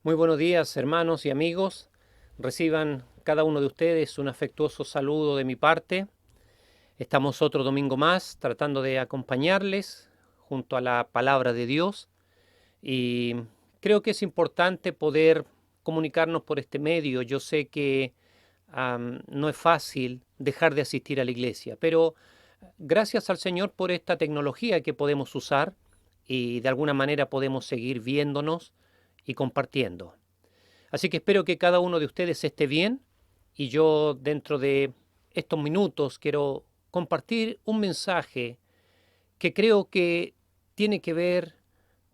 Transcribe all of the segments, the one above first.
Muy buenos días, hermanos y amigos. Reciban cada uno de ustedes un afectuoso saludo de mi parte. Estamos otro domingo más tratando de acompañarles junto a la palabra de Dios y creo que es importante poder comunicarnos por este medio. Yo sé que no es fácil dejar de asistir a la iglesia, pero gracias al Señor por esta tecnología que podemos usar y de alguna manera podemos seguir viéndonos y compartiendo. Así que espero que cada uno de ustedes esté bien y yo dentro de estos minutos quiero compartir un mensaje que creo que tiene que ver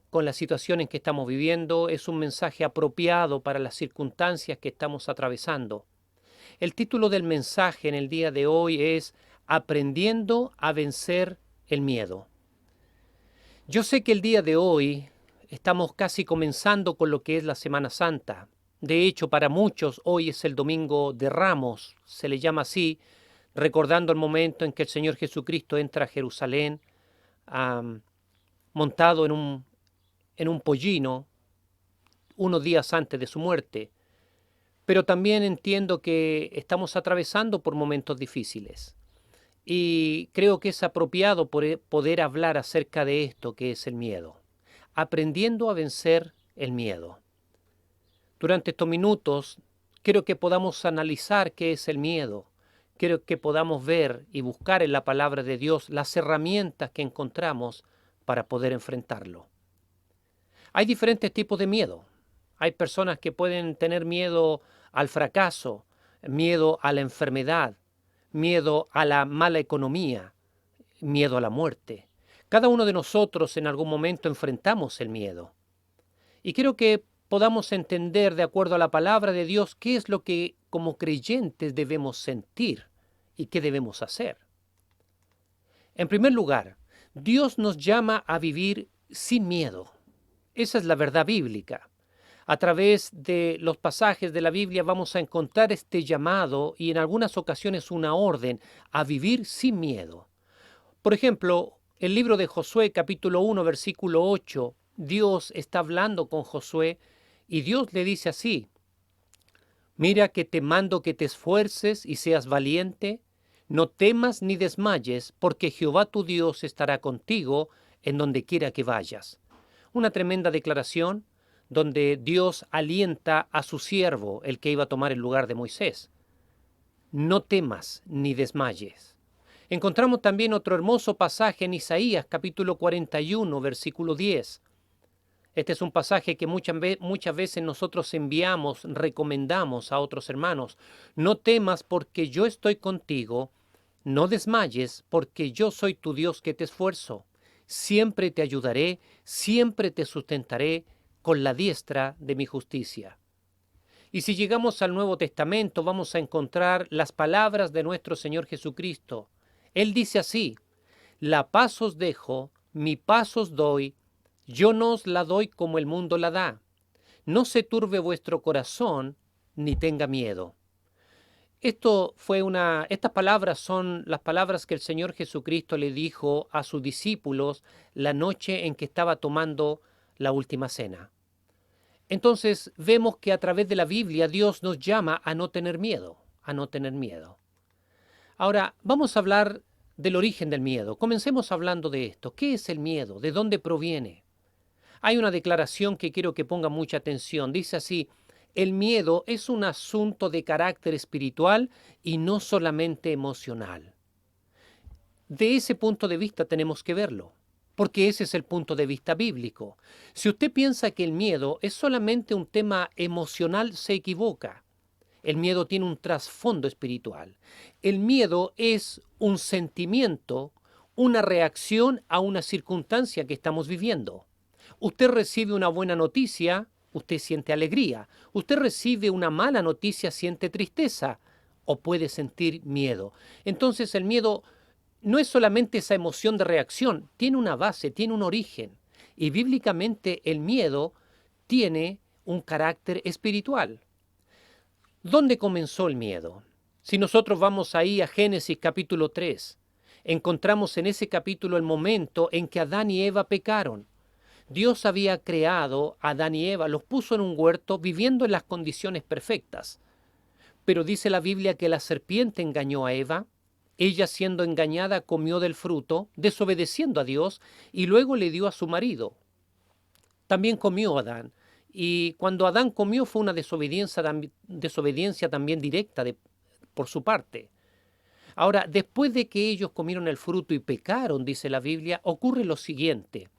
con la situación en que estamos viviendo. Es un mensaje apropiado para las circunstancias que estamos atravesando. El título del mensaje en el día de hoy es Aprendiendo a vencer el miedo. Yo sé que el día de hoy estamos casi comenzando con lo que es la Semana Santa. De hecho, para muchos hoy es el Domingo de Ramos, se le llama así, recordando el momento en que el Señor Jesucristo entra a Jerusalén montado en un pollino unos días antes de su muerte. Pero también entiendo que estamos atravesando por momentos difíciles. Y creo que es apropiado poder hablar acerca de esto que es el miedo, aprendiendo a vencer el miedo. Durante estos minutos, quiero que podamos analizar qué es el miedo. Quiero que podamos ver y buscar en la palabra de Dios las herramientas que encontramos para poder enfrentarlo. Hay diferentes tipos de miedo. Hay personas que pueden tener miedo al fracaso, miedo a la enfermedad, miedo a la mala economía, miedo a la muerte. Cada uno de nosotros en algún momento enfrentamos el miedo. Y quiero que podamos entender, de acuerdo a la palabra de Dios, qué es lo que como creyentes debemos sentir y qué debemos hacer. En primer lugar, Dios nos llama a vivir sin miedo. Esa es la verdad bíblica. A través de los pasajes de la Biblia vamos a encontrar este llamado y en algunas ocasiones una orden a vivir sin miedo. Por ejemplo, el libro de Josué capítulo 1 versículo 8, Dios está hablando con Josué y Dios le dice así: mira que te mando que te esfuerces y seas valiente, no temas ni desmayes, porque Jehová tu Dios estará contigo en donde quiera que vayas. Una tremenda declaración donde Dios alienta a su siervo, el que iba a tomar el lugar de Moisés. No temas ni desmayes. Encontramos también otro hermoso pasaje en Isaías capítulo 41, versículo 10. Este es un pasaje que muchas veces nosotros enviamos, recomendamos a otros hermanos. No temas porque yo estoy contigo, no desmayes porque yo soy tu Dios que te esfuerzo. Siempre te ayudaré, siempre te sustentaré con la diestra de mi justicia. Y si llegamos al Nuevo Testamento vamos a encontrar las palabras de nuestro Señor Jesucristo. Él dice así: la paz os dejo, mi paz os doy, yo no os la doy como el mundo la da. No se turbe vuestro corazón, ni tenga miedo. Estas palabras son las palabras que el Señor Jesucristo le dijo a sus discípulos la noche en que estaba tomando la última cena. Entonces vemos que a través de la Biblia Dios nos llama a no tener miedo, a no tener miedo. Ahora, vamos a hablar del origen del miedo. Comencemos hablando de esto. ¿Qué es el miedo? ¿De dónde proviene? Hay una declaración que quiero que ponga mucha atención. Dice así: el miedo es un asunto de carácter espiritual y no solamente emocional. De ese punto de vista tenemos que verlo, porque ese es el punto de vista bíblico. Si usted piensa que el miedo es solamente un tema emocional, se equivoca. El miedo tiene un trasfondo espiritual. El miedo es un sentimiento, una reacción a una circunstancia que estamos viviendo. Usted recibe una buena noticia, usted siente alegría. Usted recibe una mala noticia, siente tristeza o puede sentir miedo. Entonces el miedo no es solamente esa emoción de reacción, tiene una base, tiene un origen. Y bíblicamente el miedo tiene un carácter espiritual. ¿Dónde comenzó el miedo? Si nosotros vamos ahí a Génesis capítulo 3, encontramos en ese capítulo el momento en que Adán y Eva pecaron. Dios había creado a Adán y Eva, los puso en un huerto viviendo en las condiciones perfectas. Pero dice la Biblia que la serpiente engañó a Eva, ella siendo engañada comió del fruto, desobedeciendo a Dios, y luego le dio a su marido. También comió Adán. Y cuando Adán comió fue una desobediencia también directa por su parte. Ahora, después de que ellos comieron el fruto y pecaron, dice la Biblia, ocurre lo siguiente.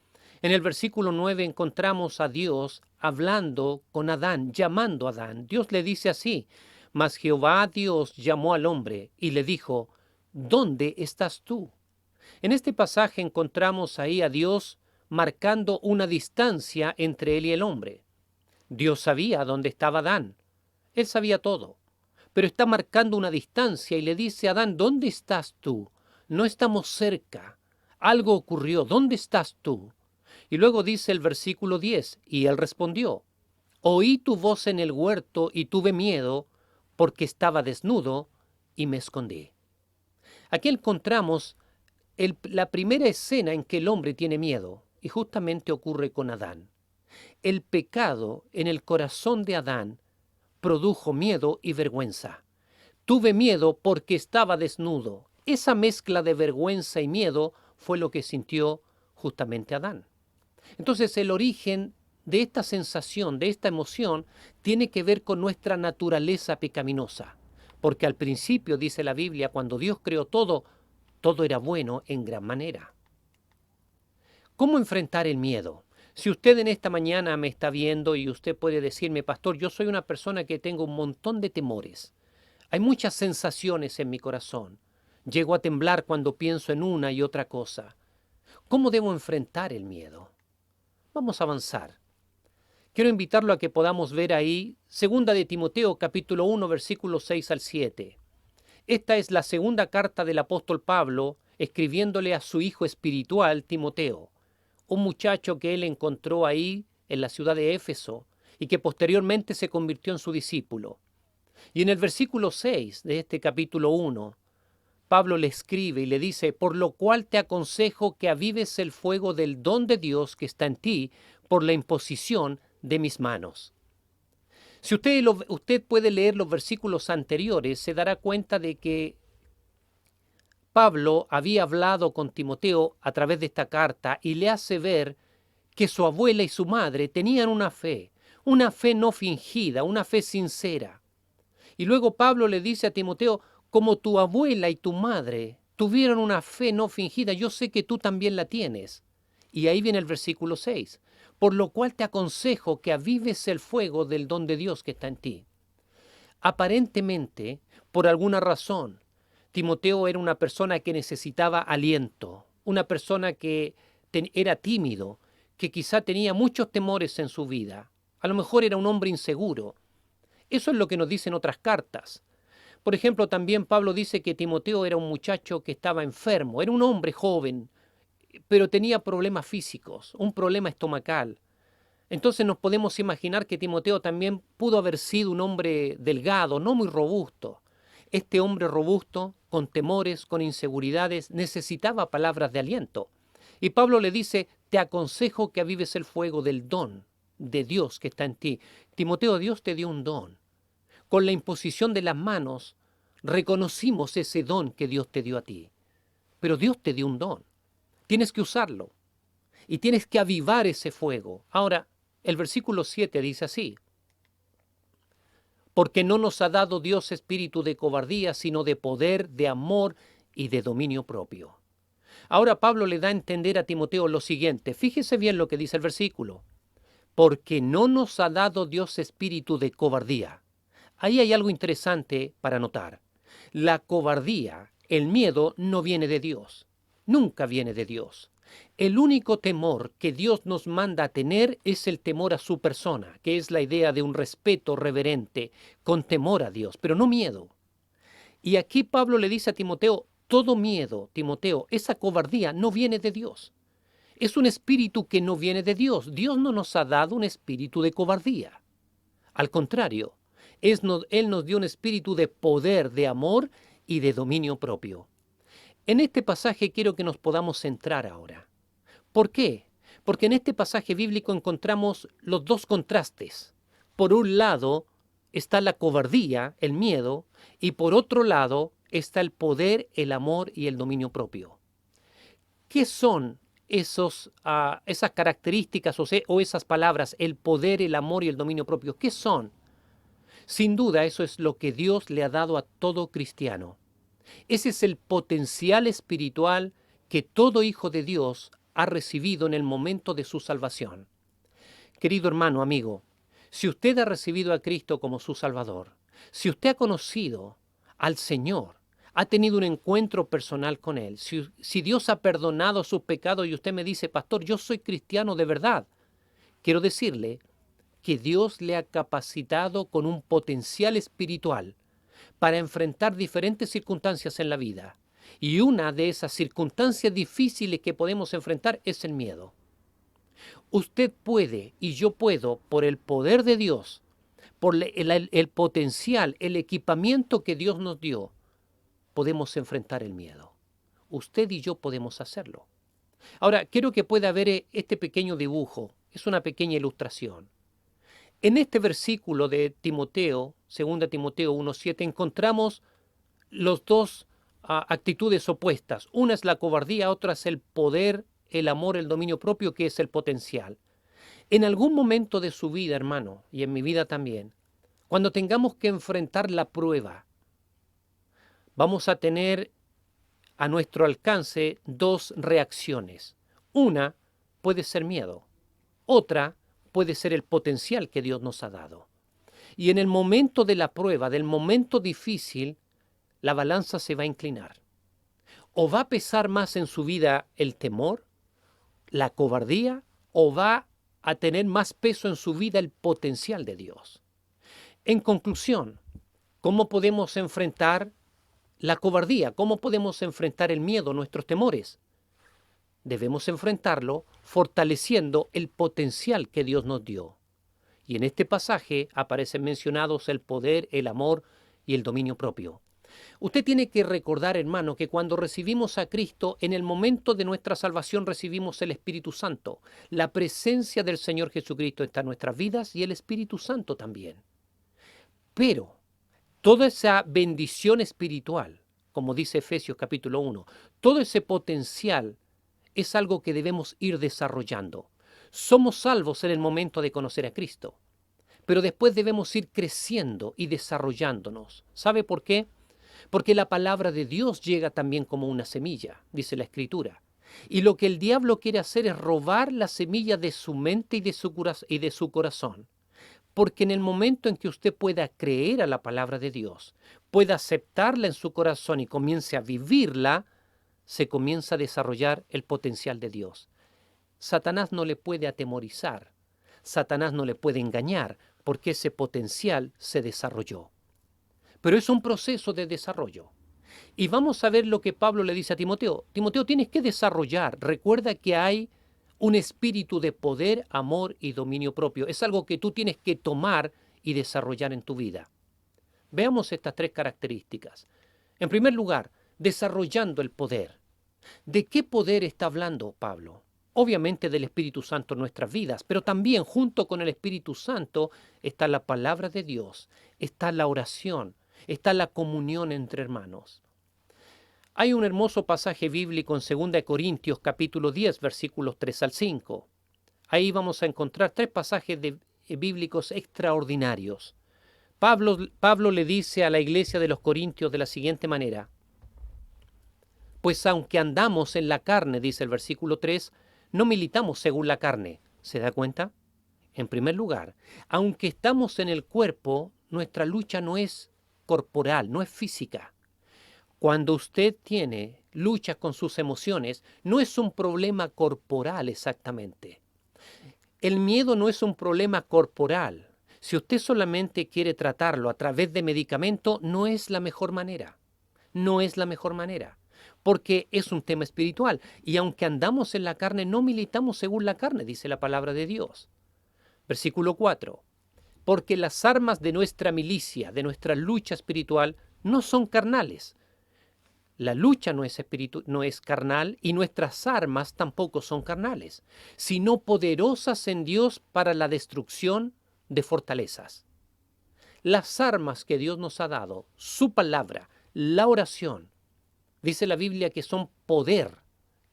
En el versículo 9 encontramos a Dios hablando con Adán, llamando a Adán. Dios le dice así: mas Jehová Dios llamó al hombre y le dijo: ¿dónde estás tú? En este pasaje encontramos ahí a Dios marcando una distancia entre él y el hombre. Dios sabía dónde estaba Adán. Él sabía todo. Pero está marcando una distancia y le dice a Adán: ¿dónde estás tú? No estamos cerca. Algo ocurrió. ¿Dónde estás tú? Y luego dice el versículo 10, y él respondió: oí tu voz en el huerto y tuve miedo porque estaba desnudo y me escondí. Aquí encontramos la primera escena en que el hombre tiene miedo, y justamente ocurre con Adán. El pecado en el corazón de Adán produjo miedo y vergüenza. Tuve miedo porque estaba desnudo. Esa mezcla de vergüenza y miedo fue lo que sintió justamente Adán. Entonces el origen de esta sensación, de esta emoción, tiene que ver con nuestra naturaleza pecaminosa. Porque al principio, dice la Biblia, cuando Dios creó todo, todo era bueno en gran manera. ¿Cómo enfrentar el miedo? Si usted en esta mañana me está viendo y usted puede decirme: pastor, yo soy una persona que tengo un montón de temores. Hay muchas sensaciones en mi corazón. Llego a temblar cuando pienso en una y otra cosa. ¿Cómo debo enfrentar el miedo? Vamos a avanzar. Quiero invitarlo a que podamos ver ahí 2 de Timoteo capítulo 1 versículos 6 al 7. Esta es la segunda carta del apóstol Pablo escribiéndole a su hijo espiritual Timoteo, un muchacho que él encontró ahí en la ciudad de Éfeso y que posteriormente se convirtió en su discípulo. Y en el versículo 6 de este capítulo 1, Pablo le escribe y le dice: por lo cual te aconsejo que avives el fuego del don de Dios que está en ti por la imposición de mis manos. Si usted puede leer los versículos anteriores, se dará cuenta de que Pablo había hablado con Timoteo a través de esta carta y le hace ver que su abuela y su madre tenían una fe no fingida, una fe sincera. Y luego Pablo le dice a Timoteo: como tu abuela y tu madre tuvieron una fe no fingida, yo sé que tú también la tienes. Y ahí viene el versículo 6. Por lo cual te aconsejo que avives el fuego del don de Dios que está en ti. Aparentemente, por alguna razón, Timoteo era una persona que necesitaba aliento, una persona que era tímido, que quizá tenía muchos temores en su vida. A lo mejor era un hombre inseguro. Eso es lo que nos dicen otras cartas. Por ejemplo, también Pablo dice que Timoteo era un muchacho que estaba enfermo, era un hombre joven, pero tenía problemas físicos, un problema estomacal. Entonces nos podemos imaginar que Timoteo también pudo haber sido un hombre delgado, no muy robusto. Este hombre robusto, con temores, con inseguridades, necesitaba palabras de aliento. Y Pablo le dice: te aconsejo que avives el fuego del don de Dios que está en ti. Timoteo, Dios te dio un don. Con la imposición de las manos, reconocimos ese don que Dios te dio a ti. Pero Dios te dio un don. Tienes que usarlo. Y tienes que avivar ese fuego. Ahora, el versículo 7 dice así: porque no nos ha dado Dios espíritu de cobardía, sino de poder, de amor y de dominio propio. Ahora Pablo le da a entender a Timoteo lo siguiente. Fíjese bien lo que dice el versículo. Porque no nos ha dado Dios espíritu de cobardía. Ahí hay algo interesante para notar. La cobardía, el miedo, no viene de Dios. Nunca viene de Dios. El único temor que Dios nos manda a tener es el temor a su persona, que es la idea de un respeto reverente, con temor a Dios, pero no miedo. Y aquí Pablo le dice a Timoteo: todo miedo, Timoteo, esa cobardía no viene de Dios. Es un espíritu que no viene de Dios. Dios no nos ha dado un espíritu de cobardía. Al contrario, Él nos dio un espíritu de poder, de amor y de dominio propio. En este pasaje quiero que nos podamos centrar ahora. ¿Por qué? Porque en este pasaje bíblico encontramos los dos contrastes. Por un lado está la cobardía, el miedo, y por otro lado está el poder, el amor y el dominio propio. ¿Qué son esas características o esas palabras, el poder, el amor y el dominio propio? ¿Qué son? Sin duda eso es lo que Dios le ha dado a todo cristiano. Ese es el potencial espiritual que todo hijo de Dios ha recibido en el momento de su salvación. Querido hermano, amigo, si usted ha recibido a Cristo como su Salvador, si usted ha conocido al Señor, ha tenido un encuentro personal con Él, si Dios ha perdonado sus pecados y usted me dice, pastor, yo soy cristiano de verdad, quiero decirle que Dios le ha capacitado con un potencial espiritual para enfrentar diferentes circunstancias en la vida. Y una de esas circunstancias difíciles que podemos enfrentar es el miedo. Usted puede y yo puedo, por el poder de Dios, por el potencial, el equipamiento que Dios nos dio, podemos enfrentar el miedo. Usted y yo podemos hacerlo. Ahora, quiero que pueda ver este pequeño dibujo. Es una pequeña ilustración. En este versículo de Timoteo, 2 Timoteo 1:7, encontramos los dos actitudes opuestas. Una es la cobardía, otra es el poder, el amor, el dominio propio, que es el potencial. En algún momento de su vida, hermano, y en mi vida también, cuando tengamos que enfrentar la prueba, vamos a tener a nuestro alcance dos reacciones. Una puede ser miedo, otra puede ser el potencial que Dios nos ha dado. Y en el momento de la prueba, del momento difícil, la balanza se va a inclinar. O va a pesar más en su vida el temor, la cobardía, o va a tener más peso en su vida el potencial de Dios. En conclusión, ¿cómo podemos enfrentar la cobardía? ¿Cómo podemos enfrentar el miedo, nuestros temores? Debemos enfrentarlo fortaleciendo el potencial que Dios nos dio. Y en este pasaje aparecen mencionados el poder, el amor y el dominio propio. Usted tiene que recordar, hermano, que cuando recibimos a Cristo, en el momento de nuestra salvación recibimos el Espíritu Santo. La presencia del Señor Jesucristo está en nuestras vidas y el Espíritu Santo también. Pero toda esa bendición espiritual, como dice Efesios capítulo 1, todo ese potencial es algo que debemos ir desarrollando. Somos salvos en el momento de conocer a Cristo, pero después debemos ir creciendo y desarrollándonos. ¿Sabe por qué? Porque la palabra de Dios llega también como una semilla, dice la Escritura. Y lo que el diablo quiere hacer es robar la semilla de su mente y de su corazón. Porque en el momento en que usted pueda creer a la palabra de Dios, pueda aceptarla en su corazón y comience a vivirla, se comienza a desarrollar el potencial de Dios. Satanás no le puede atemorizar, Satanás no le puede engañar, porque ese potencial se desarrolló. Pero es un proceso de desarrollo. Y vamos a ver lo que Pablo le dice a Timoteo. Timoteo, tienes que desarrollar. Recuerda que hay un espíritu de poder, amor y dominio propio. Es algo que tú tienes que tomar y desarrollar en tu vida. Veamos estas tres características. En primer lugar, desarrollando el poder. ¿De qué poder está hablando Pablo? Obviamente del Espíritu Santo en nuestras vidas, pero también junto con el Espíritu Santo está la palabra de Dios, está la oración, está la comunión entre hermanos. Hay un hermoso pasaje bíblico en 2 Corintios capítulo 10, versículos 3 al 5. Ahí vamos a encontrar tres pasajes bíblicos extraordinarios. Pablo le dice a la iglesia de los Corintios de la siguiente manera: pues aunque andamos en la carne, dice el versículo 3, no militamos según la carne. ¿Se da cuenta? En primer lugar, aunque estamos en el cuerpo, nuestra lucha no es corporal, no es física. Cuando usted tiene luchas con sus emociones, no es un problema corporal exactamente. El miedo no es un problema corporal. Si usted solamente quiere tratarlo a través de medicamento, no es la mejor manera. No es la mejor manera, porque es un tema espiritual. Y aunque andamos en la carne, no militamos según la carne, dice la palabra de Dios. Versículo 4. Porque las armas de nuestra milicia, de nuestra lucha espiritual, no son carnales. La lucha no es carnal y nuestras armas tampoco son carnales, sino poderosas en Dios para la destrucción de fortalezas. Las armas que Dios nos ha dado, su palabra, la oración, dice la Biblia que son poder.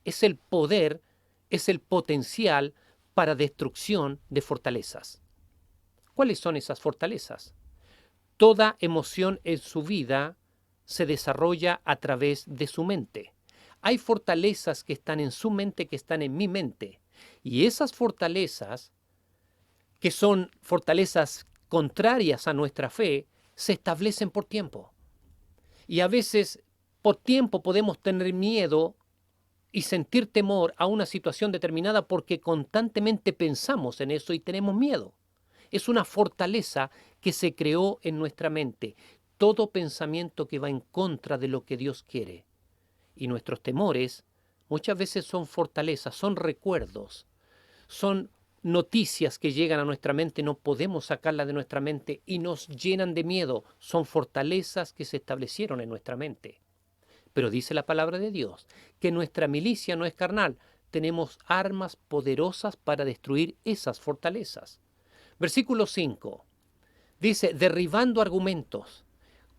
Es el poder, es el potencial para destrucción de fortalezas. ¿Cuáles son esas fortalezas? Toda emoción en su vida se desarrolla a través de su mente. Hay fortalezas que están en su mente, que están en mi mente. Y esas fortalezas, que son fortalezas contrarias a nuestra fe, se establecen por tiempo. Y a veces, por tiempo, podemos tener miedo y sentir temor a una situación determinada porque constantemente pensamos en eso y tenemos miedo. Es una fortaleza que se creó en nuestra mente. Todo pensamiento que va en contra de lo que Dios quiere. Y nuestros temores muchas veces son fortalezas, son recuerdos, son noticias que llegan a nuestra mente, no podemos sacarlas de nuestra mente y nos llenan de miedo. Son fortalezas que se establecieron en nuestra mente. Pero dice la palabra de Dios que nuestra milicia no es carnal. Tenemos armas poderosas para destruir esas fortalezas. Versículo 5 dice, derribando argumentos.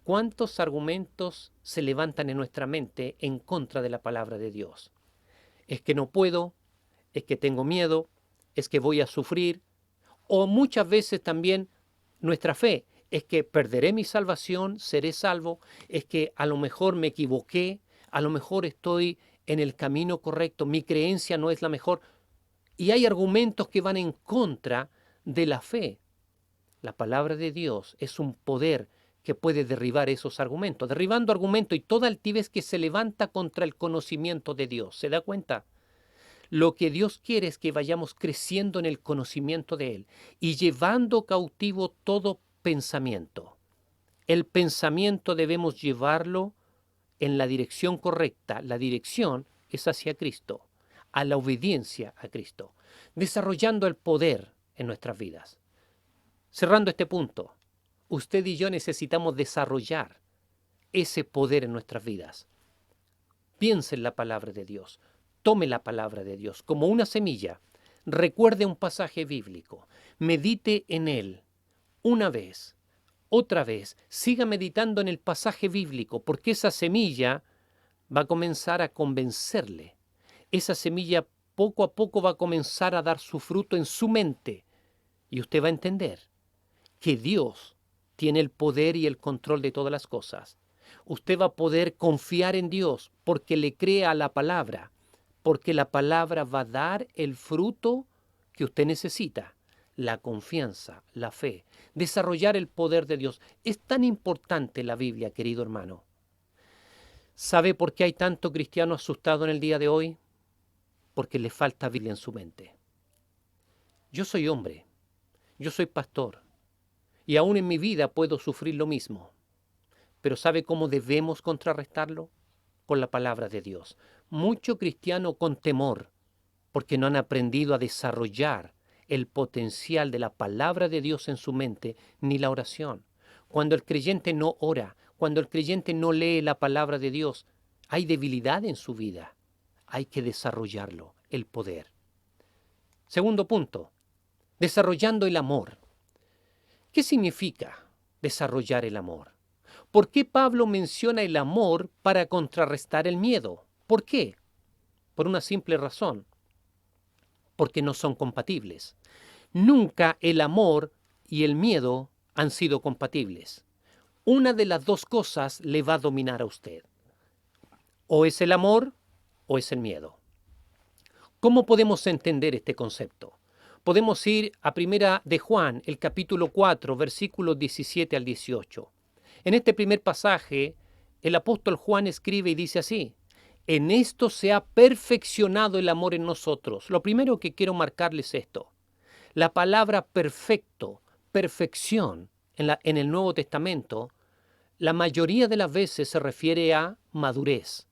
¿Cuántos argumentos se levantan en nuestra mente en contra de la palabra de Dios? Es que no puedo, es que tengo miedo, es que voy a sufrir, o muchas veces también nuestra fe, es que perderé mi salvación, seré salvo, es que a lo mejor me equivoqué, a lo mejor estoy en el camino correcto, mi creencia no es la mejor. Y hay argumentos que van en contra de la fe. La palabra de Dios es un poder que puede derribar esos argumentos, derribando argumentos y toda altivez que se levanta contra el conocimiento de Dios. ¿Se da cuenta? Lo que Dios quiere es que vayamos creciendo en el conocimiento de Él y llevando cautivo todo pensamiento. El pensamiento debemos llevarlo en la dirección correcta. La dirección es hacia Cristo, a la obediencia a Cristo, desarrollando el poder en nuestras vidas. Cerrando este punto, usted y yo necesitamos desarrollar ese poder en nuestras vidas. Piense en la palabra de Dios, tome la palabra de Dios como una semilla, recuerde un pasaje bíblico, medite en él una vez, otra vez, siga meditando en el pasaje bíblico, porque esa semilla va a comenzar a convencerle. Esa semilla poco a poco va a comenzar a dar su fruto en su mente y usted va a entender que Dios tiene el poder y el control de todas las cosas. Usted va a poder confiar en Dios porque le cree a la palabra, porque la palabra va a dar el fruto que usted necesita. La confianza, la fe, desarrollar el poder de Dios. Es tan importante la Biblia, querido hermano. ¿Sabe por qué hay tanto cristiano asustado en el día de hoy? Porque le falta Biblia en su mente. Yo soy hombre, yo soy pastor, y aún en mi vida puedo sufrir lo mismo. Pero ¿sabe cómo debemos contrarrestarlo? Con la palabra de Dios. Mucho cristiano con temor, porque no han aprendido a desarrollar el potencial de la palabra de Dios en su mente, ni la oración. Cuando el creyente no ora, cuando el creyente no lee la palabra de Dios, hay debilidad en su vida. Hay que desarrollarlo, el poder. Segundo punto, desarrollando el amor. ¿Qué significa desarrollar el amor? ¿Por qué Pablo menciona el amor para contrarrestar el miedo? ¿Por qué? Por una simple razón. Porque no son compatibles. Nunca el amor y el miedo han sido compatibles. Una de las dos cosas le va a dominar a usted. O es el amor o es el miedo. ¿Cómo podemos entender este concepto? Podemos ir a Primera de Juan, el capítulo 4, versículos 17 al 18. En este primer pasaje, el apóstol Juan escribe y dice así: en esto se ha perfeccionado el amor en nosotros. Lo primero que quiero marcarles es esto. La palabra perfecto, perfección, en el Nuevo Testamento, la mayoría de las veces se refiere a madurez,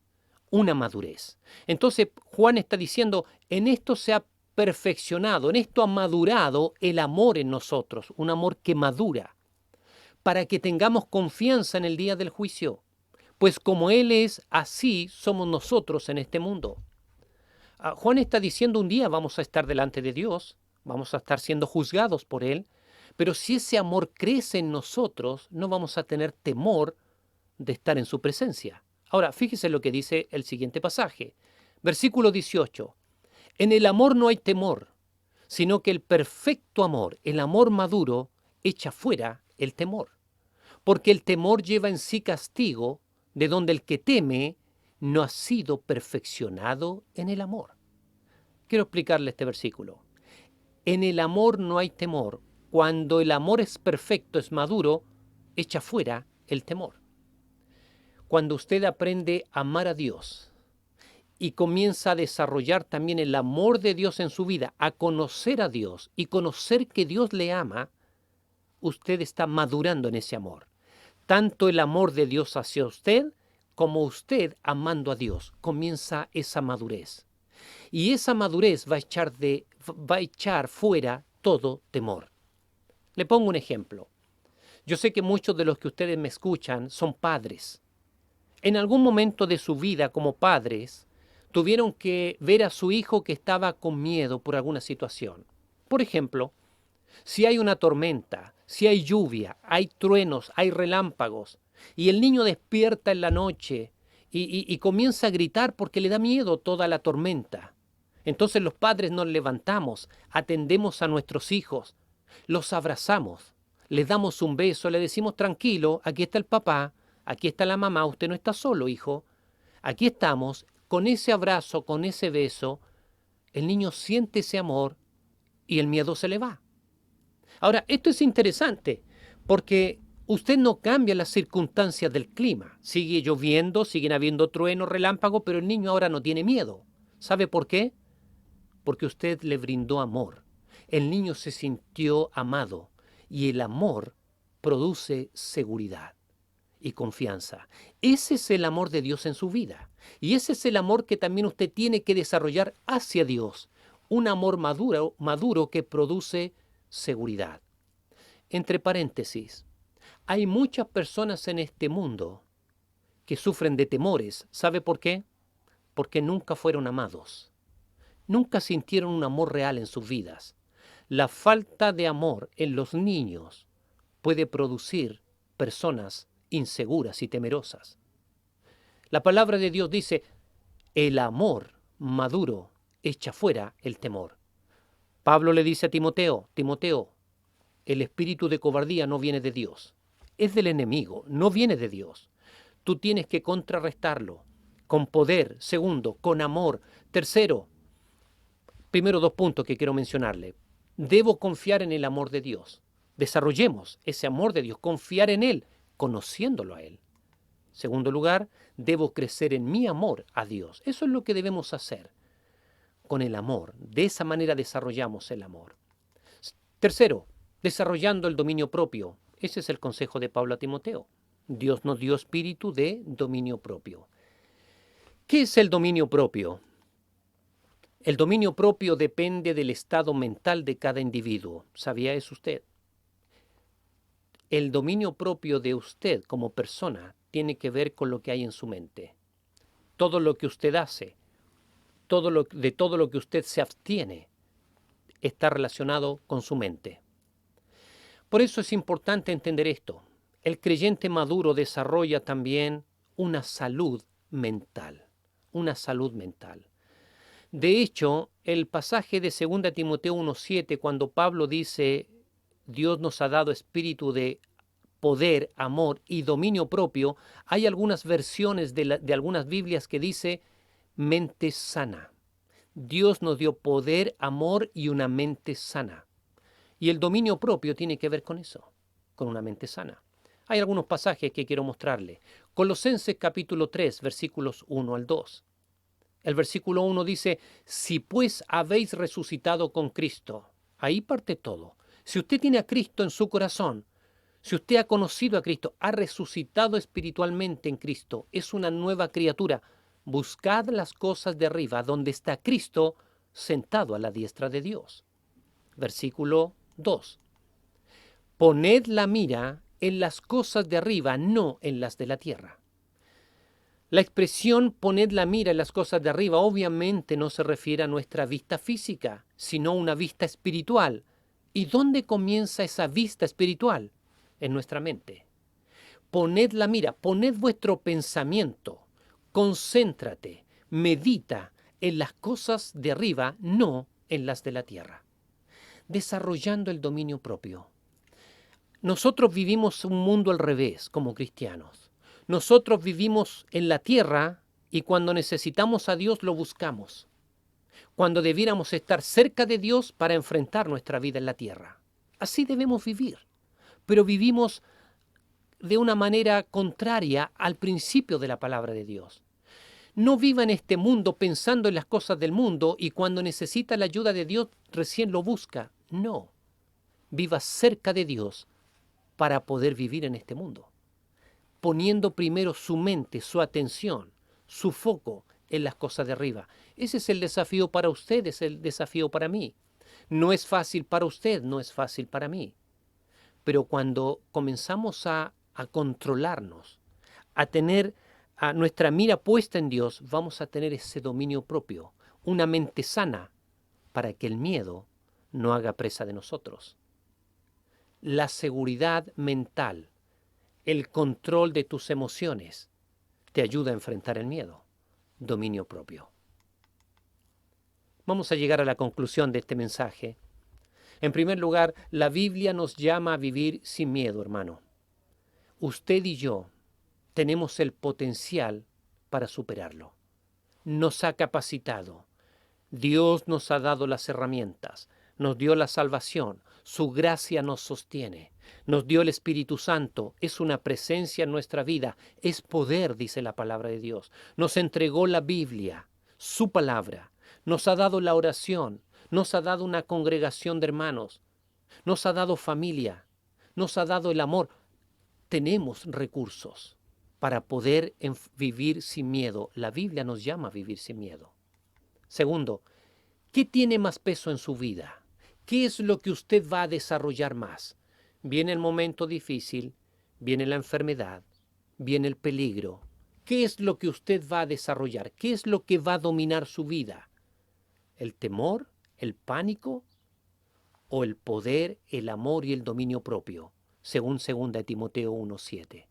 una madurez. Entonces Juan está diciendo, en esto se ha perfeccionado, en esto ha madurado el amor en nosotros, un amor que madura, para que tengamos confianza en el día del juicio. Pues como Él es, así somos nosotros en este mundo. Juan está diciendo un día vamos a estar delante de Dios, vamos a estar siendo juzgados por Él, pero si ese amor crece en nosotros, no vamos a tener temor de estar en su presencia. Ahora, fíjese lo que dice el siguiente pasaje. Versículo 18. En el amor no hay temor, sino que el perfecto amor, el amor maduro, echa fuera el temor. Porque el temor lleva en sí castigo, de donde el que teme no ha sido perfeccionado en el amor. Quiero explicarle este versículo. En el amor no hay temor. Cuando el amor es perfecto, es maduro, echa fuera el temor. Cuando usted aprende a amar a Dios y comienza a desarrollar también el amor de Dios en su vida, a conocer a Dios y conocer que Dios le ama, usted está madurando en ese amor. Tanto el amor de Dios hacia usted como usted amando a Dios. Comienza esa madurez. Y esa madurez va a echar fuera todo temor. Le pongo un ejemplo. Yo sé que muchos de los que ustedes me escuchan son padres. En algún momento de su vida como padres, tuvieron que ver a su hijo que estaba con miedo por alguna situación. Por ejemplo, si hay una tormenta, si hay lluvia, hay truenos, hay relámpagos, y el niño despierta en la noche y comienza a gritar porque le da miedo toda la tormenta. Entonces los padres nos levantamos, atendemos a nuestros hijos, los abrazamos, les damos un beso, le decimos tranquilo, aquí está el papá, aquí está la mamá, usted no está solo, hijo. Aquí estamos, con ese abrazo, con ese beso, el niño siente ese amor y el miedo se le va. Ahora, esto es interesante porque usted no cambia las circunstancias del clima. Sigue lloviendo, siguen habiendo truenos, relámpagos, pero el niño ahora no tiene miedo. ¿Sabe por qué? Porque usted le brindó amor. El niño se sintió amado y el amor produce seguridad y confianza. Ese es el amor de Dios en su vida. Y ese es el amor que también usted tiene que desarrollar hacia Dios. Un amor maduro que produce seguridad. Entre paréntesis, hay muchas personas en este mundo que sufren de temores. ¿Sabe por qué? Porque nunca fueron amados. Nunca sintieron un amor real en sus vidas. La falta de amor en los niños puede producir personas inseguras y temerosas. La palabra de Dios dice, el amor maduro echa fuera el temor. Pablo le dice a Timoteo, Timoteo, el espíritu de cobardía no viene de Dios, es del enemigo, no viene de Dios. Tú tienes que contrarrestarlo con poder. Segundo, con amor. Tercero, primero dos puntos que quiero mencionarle. Debo confiar en el amor de Dios. Desarrollemos ese amor de Dios, confiar en Él, conociéndolo a Él. Segundo lugar, debo crecer en mi amor a Dios. Eso es lo que debemos hacer con el amor. De esa manera desarrollamos el amor. Tercero, desarrollando el dominio propio. Ese es el consejo de Pablo a Timoteo. Dios nos dio espíritu de dominio propio. ¿Qué es el dominio propio? El dominio propio depende del estado mental de cada individuo. ¿Sabía eso usted? El dominio propio de usted como persona tiene que ver con lo que hay en su mente. Todo lo que usted hace, de todo lo que usted se abstiene, está relacionado con su mente. Por eso es importante entender esto. El creyente maduro desarrolla también una salud mental. Una salud mental. De hecho, el pasaje de 2 Timoteo 1:7, cuando Pablo dice, Dios nos ha dado espíritu de poder, amor y dominio propio, hay algunas versiones de algunas Biblias que dice mente sana. Dios nos dio poder, amor y una mente sana. Y el dominio propio tiene que ver con eso, con una mente sana. Hay algunos pasajes que quiero mostrarle. Colosenses capítulo 3, versículos 1 al 2. El versículo 1 dice, si pues habéis resucitado con Cristo, ahí parte todo. Si usted tiene a Cristo en su corazón, si usted ha conocido a Cristo, ha resucitado espiritualmente en Cristo, es una nueva criatura, buscad las cosas de arriba, donde está Cristo sentado a la diestra de Dios. Versículo 2. Poned la mira en las cosas de arriba, no en las de la tierra. La expresión poned la mira en las cosas de arriba obviamente no se refiere a nuestra vista física, sino a una vista espiritual. ¿Y dónde comienza esa vista espiritual? En nuestra mente. Poned la mira, poned vuestro pensamiento, concéntrate, medita en las cosas de arriba, no en las de la tierra. Desarrollando el dominio propio. Nosotros vivimos un mundo al revés como cristianos. Nosotros vivimos en la tierra y cuando necesitamos a Dios lo buscamos. Cuando debiéramos estar cerca de Dios para enfrentar nuestra vida en la tierra. Así debemos vivir. Pero vivimos de una manera contraria al principio de la palabra de Dios. No viva en este mundo pensando en las cosas del mundo y cuando necesita la ayuda de Dios recién lo busca. No. Viva cerca de Dios para poder vivir en este mundo, poniendo primero su mente, su atención, su foco en las cosas de arriba. Ese es el desafío para usted, es el desafío para mí. No es fácil para usted, no es fácil para mí. Pero cuando comenzamos a controlarnos, a tener a nuestra mira puesta en Dios, vamos a tener ese dominio propio, una mente sana, para que el miedo no haga presa de nosotros. La seguridad mental, el control de tus emociones, te ayuda a enfrentar el miedo. Dominio propio. Vamos a llegar a la conclusión de este mensaje. En primer lugar, la Biblia nos llama a vivir sin miedo, hermano. Usted y yo tenemos el potencial para superarlo. Nos ha capacitado. Dios nos ha dado las herramientas, nos dio la salvación, su gracia nos sostiene, nos dio el Espíritu Santo, es una presencia en nuestra vida, es poder, dice la palabra de Dios. Nos entregó la Biblia, su palabra, nos ha dado la oración, nos ha dado una congregación de hermanos, nos ha dado familia, nos ha dado el amor. Tenemos recursos para poder vivir sin miedo. La Biblia nos llama a vivir sin miedo. Segundo, ¿qué tiene más peso en su vida? ¿Qué es lo que usted va a desarrollar más? Viene el momento difícil, viene la enfermedad, viene el peligro. ¿Qué es lo que usted va a desarrollar? ¿Qué es lo que va a dominar su vida? ¿El temor, el pánico o el poder, el amor y el dominio propio? Según 2 Timoteo 1:7.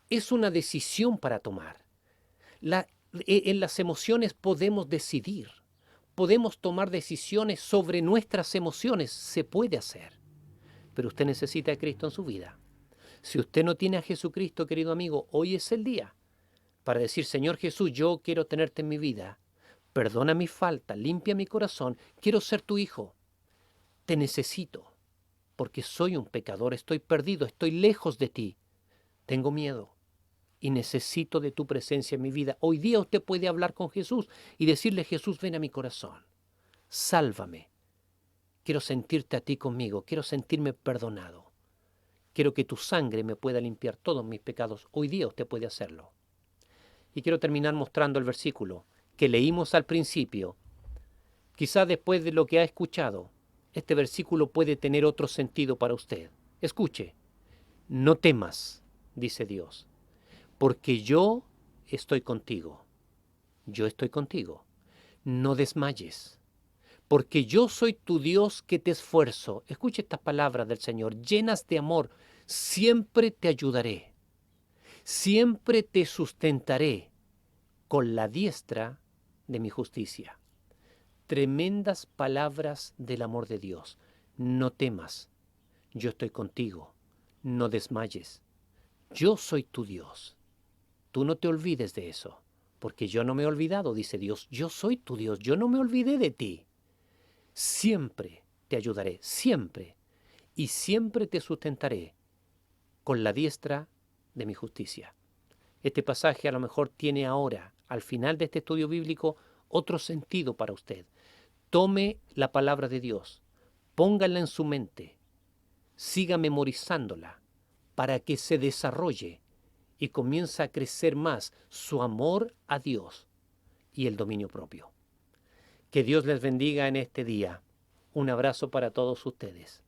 Es una decisión para tomar. En las emociones podemos decidir. Podemos tomar decisiones sobre nuestras emociones. Se puede hacer. Pero usted necesita a Cristo en su vida. Si usted no tiene a Jesucristo, querido amigo, hoy es el día para decir: Señor Jesús, yo quiero tenerte en mi vida. Perdona mis faltas, limpia mi corazón. Quiero ser tu hijo. Te necesito porque soy un pecador. Estoy perdido, estoy lejos de ti. Tengo miedo. Y necesito de tu presencia en mi vida. Hoy día usted puede hablar con Jesús y decirle: Jesús, ven a mi corazón, sálvame. Quiero sentirte a ti conmigo, quiero sentirme perdonado. Quiero que tu sangre me pueda limpiar todos mis pecados. Hoy día usted puede hacerlo. Y quiero terminar mostrando el versículo que leímos al principio. Quizá después de lo que ha escuchado, este versículo puede tener otro sentido para usted. Escuche: no temas, dice Dios, porque yo estoy contigo. Yo estoy contigo. No desmayes, porque yo soy tu Dios que te esfuerzo. Escuche estas palabras del Señor, llenas de amor. Siempre te ayudaré. Siempre te sustentaré con la diestra de mi justicia. Tremendas palabras del amor de Dios. No temas. Yo estoy contigo. No desmayes. Yo soy tu Dios. Tú no te olvides de eso, porque yo no me he olvidado, dice Dios. Yo soy tu Dios, yo no me olvidé de ti. Siempre te ayudaré, siempre, y siempre te sustentaré con la diestra de mi justicia. Este pasaje a lo mejor tiene ahora, al final de este estudio bíblico, otro sentido para usted. Tome la palabra de Dios, póngala en su mente, siga memorizándola para que se desarrolle y comienza a crecer más su amor a Dios y el dominio propio. Que Dios les bendiga en este día. Un abrazo para todos ustedes.